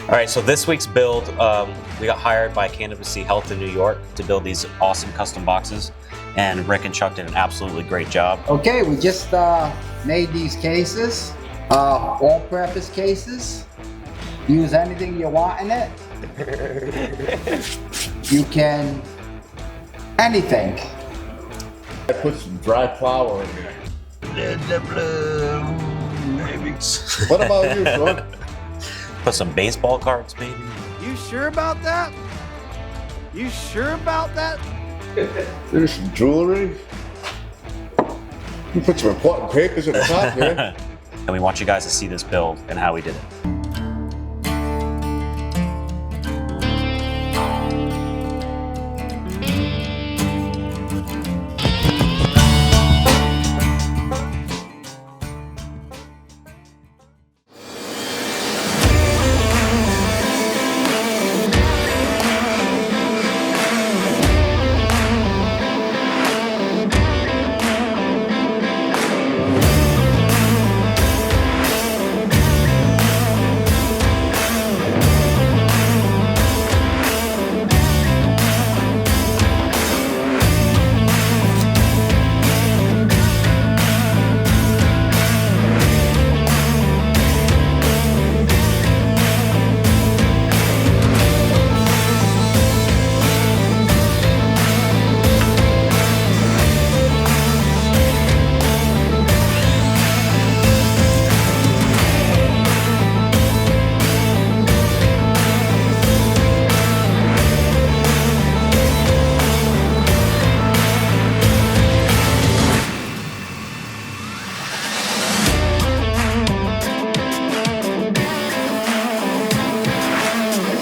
All right, so this week's build, we got hired by Cannabacy Health in New York to build these awesome custom boxes, and Rick and Chuck did an absolutely great job. Okay, we just made these cases, all-purpose cases. Use anything you want in it. You can, anything. I put some dry flour in there. What about you, son? Put some baseball cards, maybe. You sure about that? You sure about that? There's some jewelry. You put some important papers at the top here. And we want you guys to see this build and how we did it.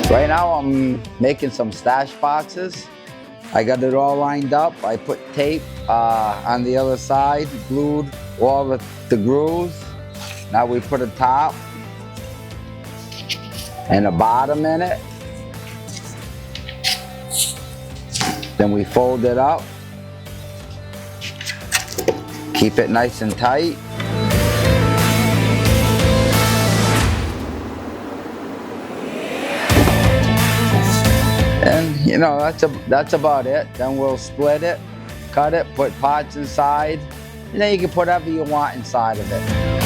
Right now I'm making some stash boxes. I got it all lined up. I put tape on the other side, glued all the grooves. Now we put a top and a bottom in it. Then we fold it up. Keep it nice and tight. And you know, that's about it. Then we'll split it, cut it, put parts inside, and then you can put whatever you want inside of it.